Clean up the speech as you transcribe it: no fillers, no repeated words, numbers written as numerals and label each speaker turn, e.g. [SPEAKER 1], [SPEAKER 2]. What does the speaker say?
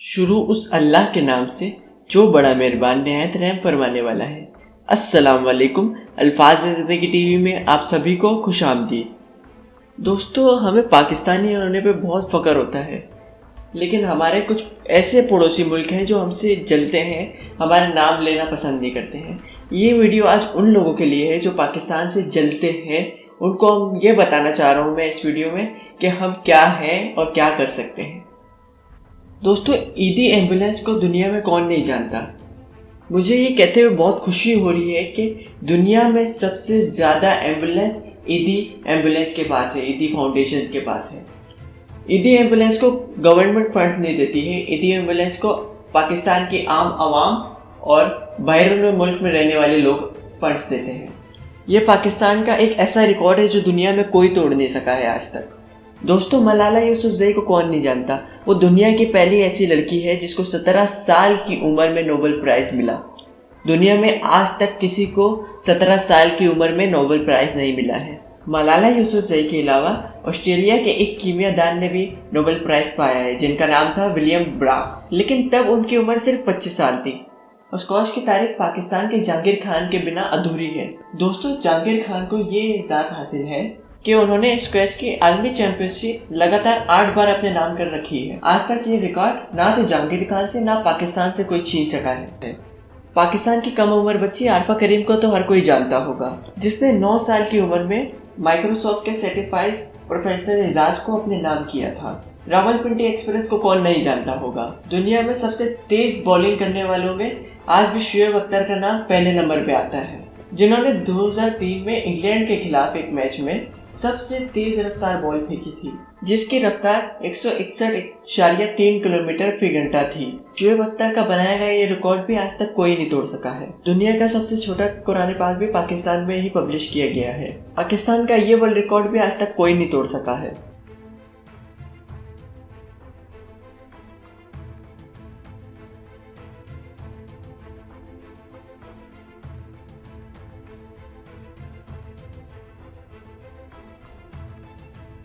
[SPEAKER 1] शुरू उस अल्लाह के नाम से जो बड़ा मेहरबान निहायत रहम फरमाने वाला है। अस्सलाम वालेकुम। अल्फाज ज़िंदगी टीवी में आप सभी को खुश आमदीद। दोस्तों, हमें पाकिस्तानी होने पे बहुत फ़ख्र होता है, लेकिन हमारे कुछ ऐसे पड़ोसी मुल्क हैं जो हमसे जलते हैं, हमारा नाम लेना पसंद नहीं करते हैं। ये वीडियो आज उन लोगों के लिए है जो पाकिस्तान से जलते हैं। उनको हम ये बताना चाह रहा हूँ मैं इस वीडियो में कि हम क्या हैं और क्या कर सकते हैं। दोस्तों, ईदी एम्बुलेंस को दुनिया में कौन नहीं जानता। मुझे ये कहते हुए बहुत खुशी हो रही है कि दुनिया में सबसे ज़्यादा एम्बुलेंस ईदी एम्बुलेंस के पास है, ईदी फाउंडेशन के पास है। ईदी एम्बुलेंस को गवर्नमेंट फंड नहीं देती है। ईदी एम्बुलेंस को पाकिस्तान की आम आवाम और बैरून मुल्क में रहने वाले लोग फंड्स देते हैं। ये पाकिस्तान का एक ऐसा रिकॉर्ड है जो दुनिया में कोई तोड़ नहीं सका है आज तक। दोस्तों, मलाला यूसुफजई को कौन नहीं जानता। वो दुनिया की पहली ऐसी लड़की है जिसको 17 साल की उम्र में नोबेल प्राइज़ मिला। दुनिया में आज तक किसी को 17 साल की उम्र में नोबेल प्राइज़ नहीं मिला है। मलाला यूसुफजई के अलावा ऑस्ट्रेलिया के एक कीमियादान ने भी नोबेल प्राइज़ पाया है जिनका नाम था विलियम ब्राक, लेकिन तब उनकी उम्र सिर्फ 25 साल थी। स्कॉच की तारीख पाकिस्तान के जहांगीर खान के बिना अधूरी है। दोस्तों, जहांगीर खान को ये इज़्ज़त हासिल है कि उन्होंने स्क्वैश की आलमी चैंपियनशिप लगातार 8 बार अपने नाम कर रखी है। आज तक ये रिकॉर्ड ना तो जहांगीर खान से ना पाकिस्तान से कोई छीन सका है। पाकिस्तान की कम उम्र बच्ची आरफा करीम को तो हर कोई जानता होगा, जिसने 9 साल की उम्र में माइक्रोसॉफ्ट के सर्टिफाइड प्रोफेशनल एजाज को अपने नाम किया था। रावलपिंडी एक्सप्रेस को कौन नहीं जानता होगा। दुनिया में सबसे तेज बॉलिंग करने वालों में आज भी शुएब अख्तर का नाम पहले नंबर पे आता है, जिन्होंने 2003 में इंग्लैंड के खिलाफ एक मैच में सबसे तेज रफ्तार बॉल फेंकी थी, जिसकी रफ्तार 161.3 किलोमीटर फी घंटा थी। शुएब अख्तर का बनाया गया ये रिकॉर्ड भी आज तक कोई नहीं तोड़ सका है। दुनिया का सबसे छोटा कुरान पाक भी पाकिस्तान में ही पब्लिश किया गया है। पाकिस्तान का ये वर्ल्ड रिकॉर्ड भी आज तक कोई नहीं तोड़ सका है।